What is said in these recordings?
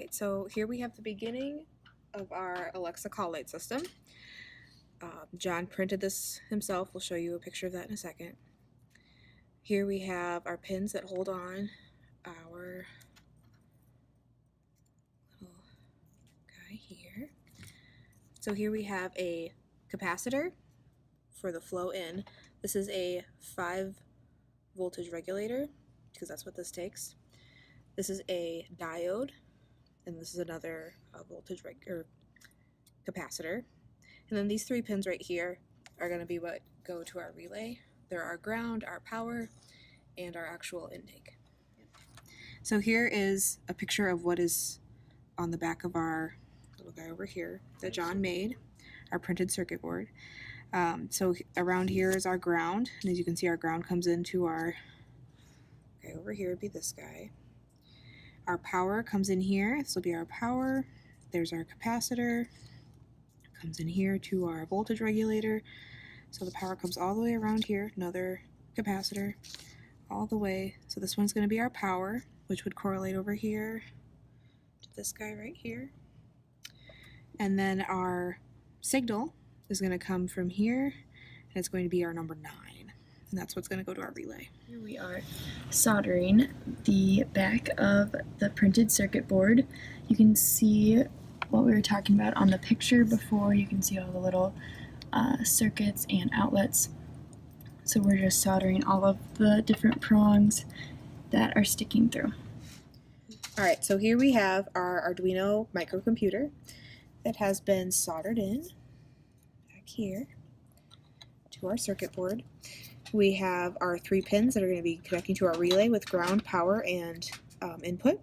Alright, so here we have the beginning of our Alexa call light system. John printed this himself. We'll show you a picture of that in a second. Here we have our pins that hold on our little guy here. So here we have a capacitor for the flow in. This is a 5 voltage regulator because that's what this takes. This is a diode, and this is another voltage capacitor. And then these 3 pins right here are going to be what go to our relay. They're our ground, our power, and our actual intake. So here is a picture of what is on the back of our little guy over here that John made, our printed circuit board. So around here is our ground, and as you can see, our ground comes into our guy over here would be this guy. Our power comes in here. This will be our power. There's our capacitor. Comes in here to our voltage regulator. So the power comes all the way around here. Another capacitor all the way. So this one's going to be our power, which would correlate over here to this guy right here. And then our signal is going to come from here, and it's going to be our number 9. And that's what's going to go to our relay. Here we are soldering the back of the printed circuit board. You can see what we were talking about on the picture before. You can see all the little circuits and outlets. So we're just soldering all of the different prongs that are sticking through. Alright, so here we have our Arduino microcomputer that has been soldered in back here to our circuit board. We have our 3 pins that are going to be connecting to our relay with ground, power, and input.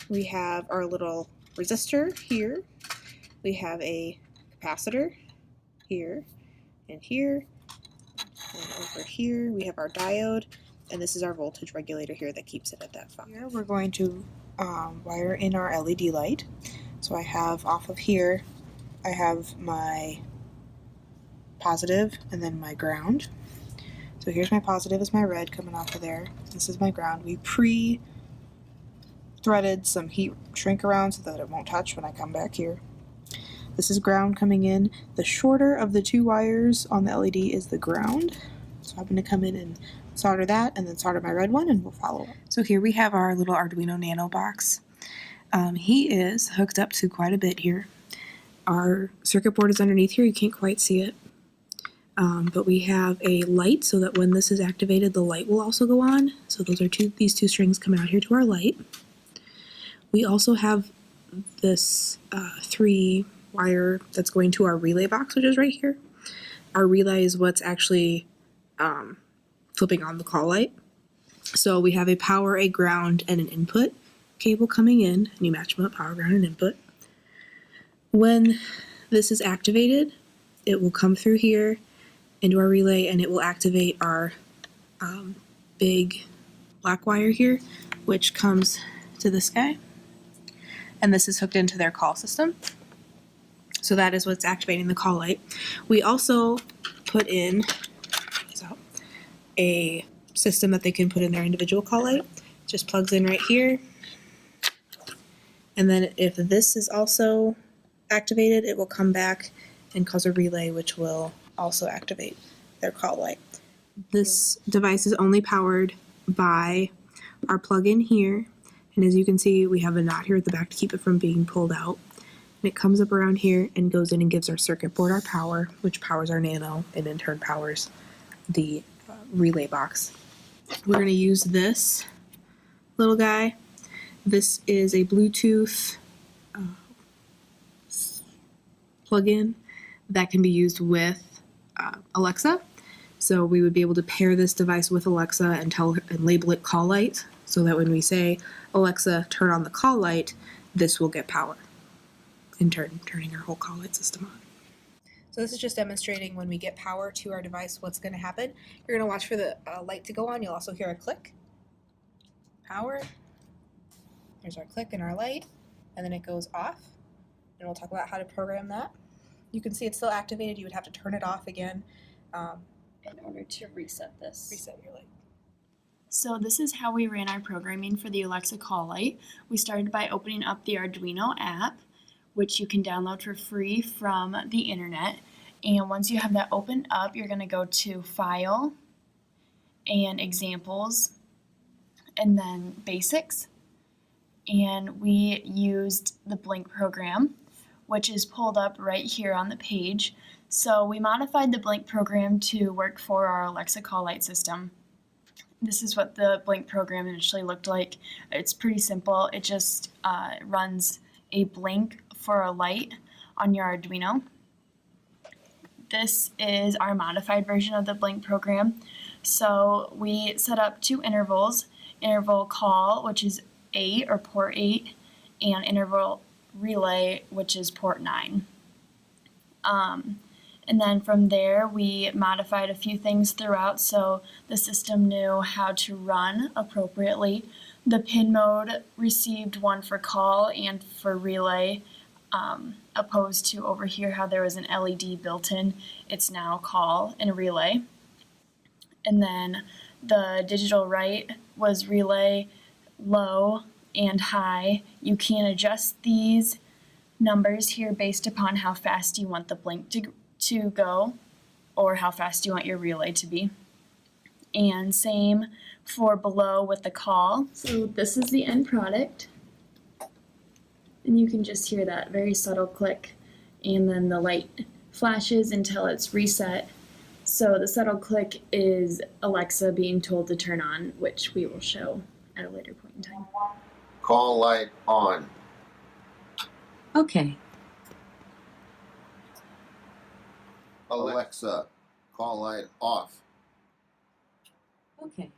We have our little resistor here. We have a capacitor here and here. And over here we have our diode, and this is our voltage regulator here that keeps it at that 5. Here we're going to wire in our LED light. So I have off of here, I have my positive and then my ground. So here's my positive is my red coming off of there. This is my ground. We pre-threaded some heat shrink around so that it won't touch when I come back here. This is ground coming in. The shorter of the 2 wires on the LED is the ground. So I'm going to come in and solder that and then solder my red one, and we'll follow up. So here we have our little Arduino Nano box. He is hooked up to quite a bit here. Our circuit board is underneath here. You can't quite see it. But we have a light so that when this is activated, the light will also go on. So those are these 2 strings coming out here to our light. We also have this 3 wire that's going to our relay box, which is right here. Our relay is what's actually flipping on the call light. So we have a power, a ground, and an input cable coming in, and you match them up, power, ground, and input. When this is activated, it will come through here into our relay, and it will activate our big black wire here, which comes to this guy, and this is hooked into their call system. So that is what's activating the call light. We also put in a system that they can put in their individual call light. Just plugs in right here, and then if this is also activated, it will come back and cause a relay, which will also activate their call light. This device is only powered by our plug-in here, and as you can see, we have a knot here at the back to keep it from being pulled out. And it comes up around here and goes in and gives our circuit board our power, which powers our Nano, and in turn powers the relay box. We're going to use this little guy. This is a Bluetooth plug-in that can be used with Alexa. So we would be able to pair this device with Alexa and label it call light, so that when we say, Alexa, turn on the call light, this will get power, in turn turning our whole call light system on. So this is just demonstrating when we get power to our device, what's going to happen. You're going to watch for the light to go on. You'll also hear a click. Power. There's our click and our light, and then it goes off. And we'll talk about how to program that. You can see it's still activated. You would have to turn it off again In order to reset this. Reset your light. So this is how we ran our programming for the Alexa call light. We started by opening up the Arduino app, which you can download for free from the internet. And once you have that opened up, you're going to go to File and Examples and then Basics. And we used the Blink program, which is pulled up right here on the page. So we modified the Blink program to work for our Alexa call light system. This is what the Blink program initially looked like. It's pretty simple. It just runs a blink for a light on your Arduino. This is our modified version of the Blink program. So we set up 2 intervals, interval call, which is 8 or port 8, and interval relay, which is port 9. And then from there, we modified a few things throughout so the system knew how to run appropriately. The pin mode received 1 for call and for relay, opposed to over here how there was an LED built in. It's now call and relay. And then the digital write was relay, low, and high. You can adjust these numbers here based upon how fast you want the blink to go or how fast you want your relay to be. And same for below with the call. So this is the end product. And you can just hear that very subtle click, and then the light flashes until it's reset. So the subtle click is Alexa being told to turn on, which we will show at a later point in time. Call light on. Okay. Alexa, call light off. Okay.